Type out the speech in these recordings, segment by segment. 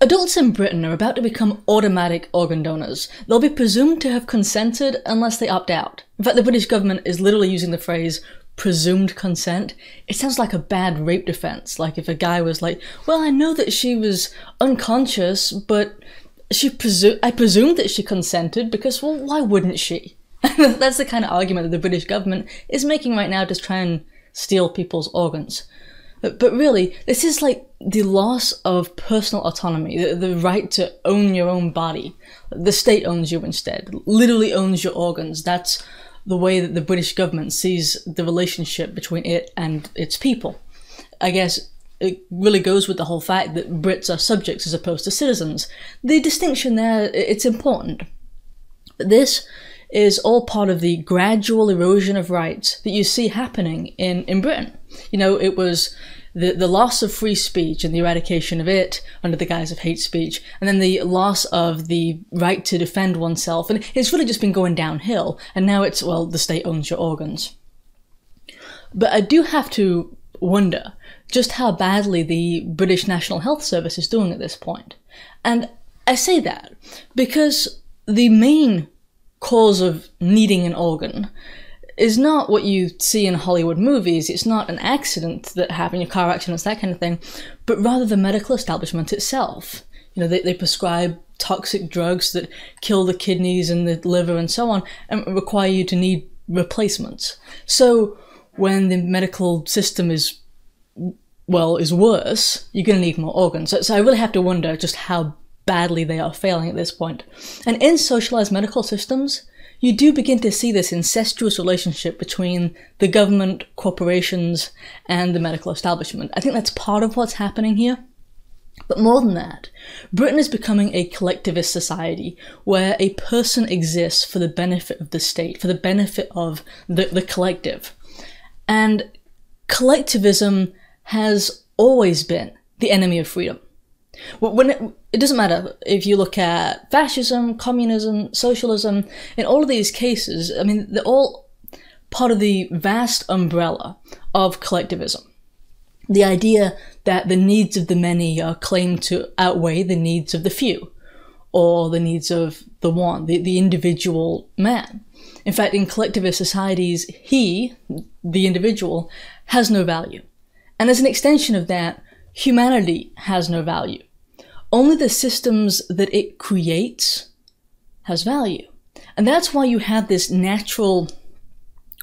Adults in Britain are about to become automatic organ donors. They'll be presumed to have consented unless they opt out. In fact, the British government is literally using the phrase presumed consent. It sounds like a bad rape defense. Like if a guy was like, well, I know that she was unconscious, but I presumed that she consented because, well, why wouldn't she? That's the kind of argument that the British government is making right now to try and steal people's organs. But really, this is like the loss of personal autonomy, the right to own your own body. The state owns you instead, literally owns your organs. That's the way that the British government sees the relationship between it and its people. I guess it really goes with the whole fact that Brits are subjects as opposed to citizens. The distinction there, it's important. But this is all part of the gradual erosion of rights that you see happening in Britain. You know, it was the loss of free speech and the eradication of it under the guise of hate speech, and then the loss of the right to defend oneself, and it's really just been going downhill, and now it's, well, the state owns your organs. But I do have to wonder just how badly the British National Health Service is doing at this point. And I say that because the main cause of needing an organ is not what you see in Hollywood movies. It's not an accident that happened, car accidents, that kind of thing, but rather the medical establishment itself. You know, they prescribe toxic drugs that kill the kidneys and the liver and so on, and require you to need replacements. So when the medical system is worse, you're going to need more organs. So I really have to wonder just how badly they are failing at this point. And in socialized medical systems, you do begin to see this incestuous relationship between the government, corporations, and the medical establishment. I think that's part of what's happening here. But more than that, Britain is becoming a collectivist society where a person exists for the benefit of the state, for the benefit of the collective. And collectivism has always been the enemy of freedom. It doesn't matter if you look at fascism, communism, socialism, in all of these cases, I mean, they're all part of the vast umbrella of collectivism. The idea that the needs of the many are claimed to outweigh the needs of the few, or the needs of the one, the individual man. In fact, in collectivist societies, he, the individual, has no value. And as an extension of that, humanity has no value. Only the systems that it creates has value. And that's why you have this natural,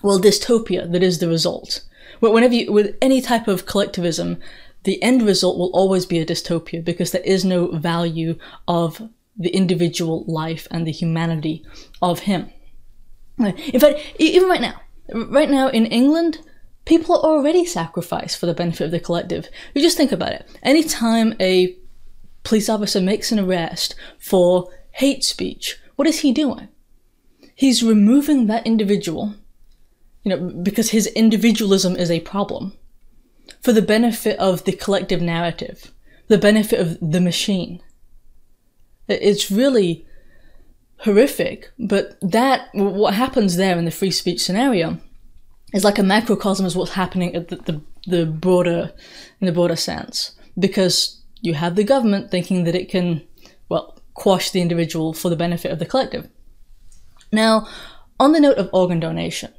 dystopia that is the result. With any type of collectivism, the end result will always be a dystopia because there is no value of the individual life and the humanity of him. In fact, even right now in England, people are already sacrificed for the benefit of the collective. You just think about it. Anytime a police officer makes an arrest for hate speech, what is he doing? He's removing that individual, because his individualism is a problem, for the benefit of the collective narrative, the benefit of the machine. It's really horrific, but what happens there in the free speech scenario is like a macrocosm of what's happening at in the broader sense, because you have the government thinking that it can, quash the individual for the benefit of the collective. Now, on the note of organ donation,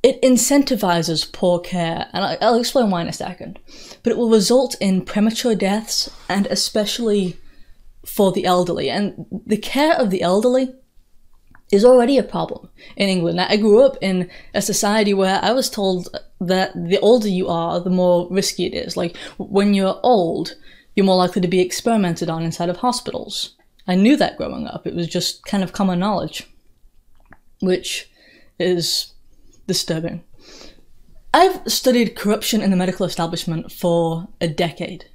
it incentivizes poor care, and I'll explain why in a second, but it will result in premature deaths, and especially for the elderly. And the care of the elderly is already a problem in England. I grew up in a society where I was told that the older you are, the more risky it is. Like, when you're old, you're more likely to be experimented on inside of hospitals. I knew that growing up. It was just kind of common knowledge, which is disturbing. I've studied corruption in the medical establishment for a decade,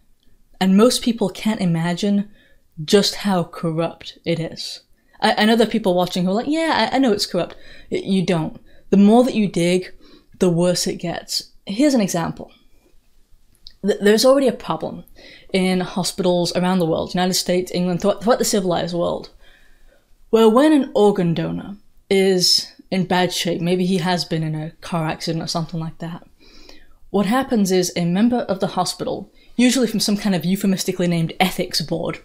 and most people can't imagine just how corrupt it is. I know there are people watching who are like, yeah, I know it's corrupt. You don't. The more that you dig, the worse it gets. Here's an example. There's already a problem in hospitals around the world, United States, England, throughout the civilized world, where when an organ donor is in bad shape, maybe he has been in a car accident or something like that, what happens is a member of the hospital, usually from some kind of euphemistically named ethics board,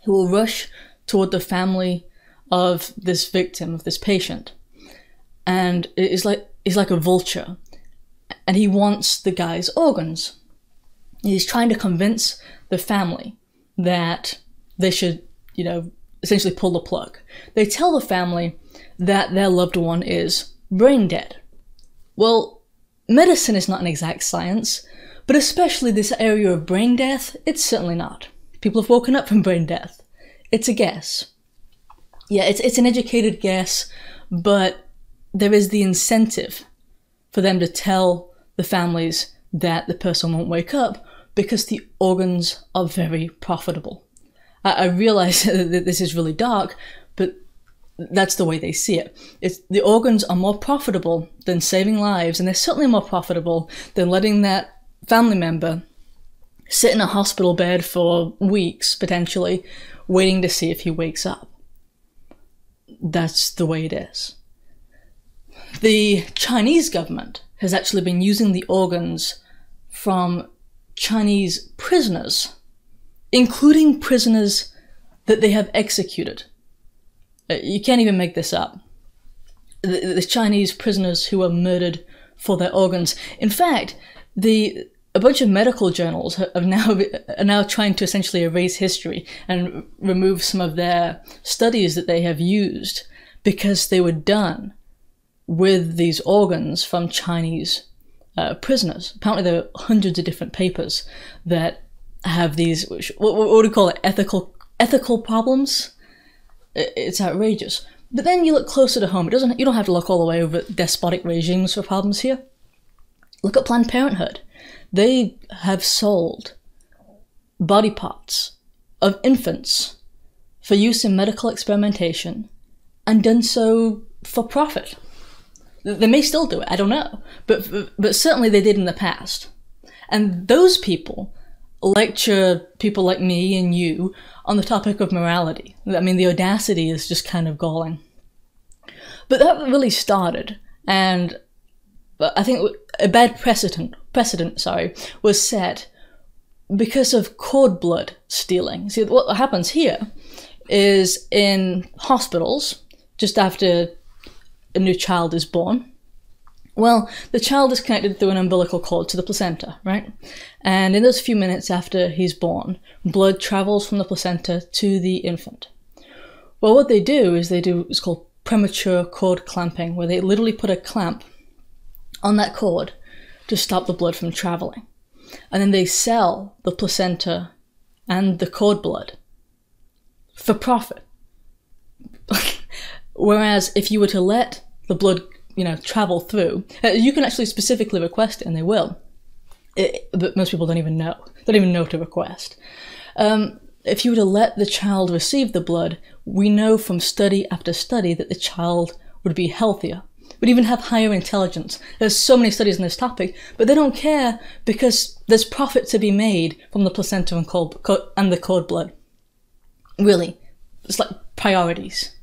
who will rush toward the family of this victim, of this patient, and he's like a vulture, and he wants the guy's organs. He's trying to convince the family that they should, essentially pull the plug. They tell the family that their loved one is brain dead. Well, medicine is not an exact science, but especially this area of brain death, it's certainly not. People have woken up from brain death. It's a guess. Yeah, it's an educated guess, but there is the incentive for them to tell the families that the person won't wake up because the organs are very profitable. I realize that this is really dark, but that's the way they see it. The organs are more profitable than saving lives, and they're certainly more profitable than letting that family member sit in a hospital bed for weeks, potentially, waiting to see if he wakes up. That's the way it is. The Chinese government has actually been using the organs from Chinese prisoners, including prisoners that they have executed. You can't even make this up. The Chinese prisoners who were murdered for their organs. In fact, a bunch of medical journals are now trying to essentially erase history and remove some of their studies that they have used because they were done with these organs from Chinese prisoners. Apparently there are hundreds of different papers that have these, what do you call it, ethical problems? It's outrageous. But then you look closer to home. You don't have to look all the way over at despotic regimes for problems here. Look at Planned Parenthood. They have sold body parts of infants for use in medical experimentation and done so for profit. They may still do it, I don't know. But certainly they did in the past. And those people lecture people like me and you on the topic of morality. I mean, the audacity is just kind of galling. But that really started, and I think a bad precedent was set because of cord blood stealing. See, what happens here is in hospitals, just after a new child is born, well, the child is connected through an umbilical cord to the placenta, right? And in those few minutes after he's born, blood travels from the placenta to the infant. Well, what they do is it's called premature cord clamping, where they literally put a clamp on that cord to stop the blood from traveling. And then they sell the placenta and the cord blood for profit. Whereas if you were to let the blood, travel through, you can actually specifically request it, and they will. But most people don't even know to request. If you were to let the child receive the blood, we know from study after study that the child would be healthier, would even have higher intelligence. There's so many studies on this topic, but they don't care because there's profit to be made from the placenta and the cord blood. Really, it's like priorities.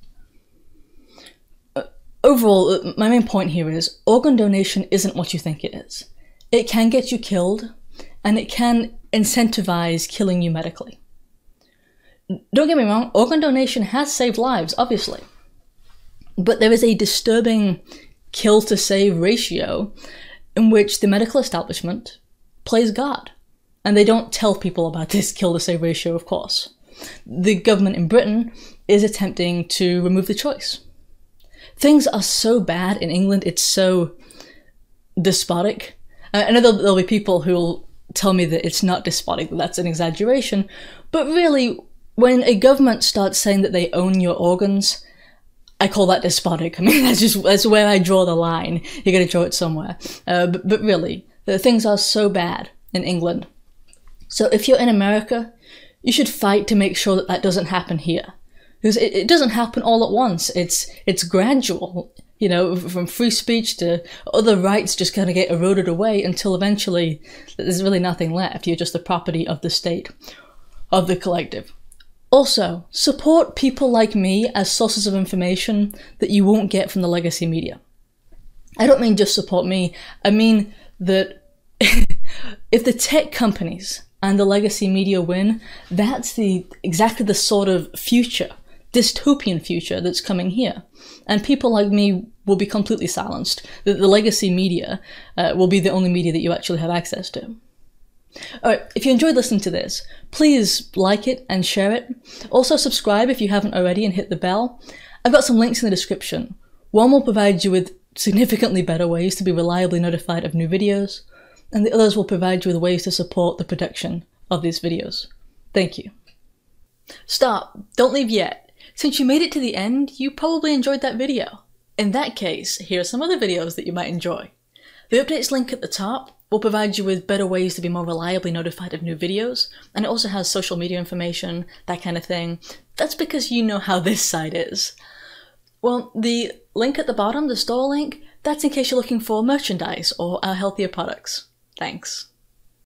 Overall, my main point here is organ donation isn't what you think it is. It can get you killed, and it can incentivize killing you medically. Don't get me wrong, organ donation has saved lives, obviously. But there is a disturbing kill-to-save ratio in which the medical establishment plays God. And they don't tell people about this kill-to-save ratio, of course. The government in Britain is attempting to remove the choice. Things are so bad in England, it's so despotic. I know there'll be people who'll tell me that it's not despotic, that that's an exaggeration, but really, when a government starts saying that they own your organs, I call that despotic. I mean, that's where I draw the line. You gotta draw it somewhere. But really, things are so bad in England. So if you're in America, you should fight to make sure that that doesn't happen here. Because it doesn't happen all at once. It's gradual, from free speech to other rights just kind of get eroded away until eventually there's really nothing left. You're just the property of the state, of the collective. Also, support people like me as sources of information that you won't get from the legacy media. I don't mean just support me, I mean that if the tech companies and the legacy media win, that's exactly the sort of future, dystopian future that's coming here. And people like me will be completely silenced. The legacy media will be the only media that you actually have access to. Alright, if you enjoyed listening to this, please like it and share it. Also subscribe if you haven't already and hit the bell. I've got some links in the description. One will provide you with significantly better ways to be reliably notified of new videos, and the others will provide you with ways to support the production of these videos. Thank you. Stop! Don't leave yet. Since you made it to the end, you probably enjoyed that video. In that case, here are some other videos that you might enjoy. The updates link at the top will provide you with better ways to be more reliably notified of new videos, and it also has social media information, that kind of thing. That's because you know how this site is. Well, the link at the bottom, the store link, that's in case you're looking for merchandise or our healthier products. Thanks.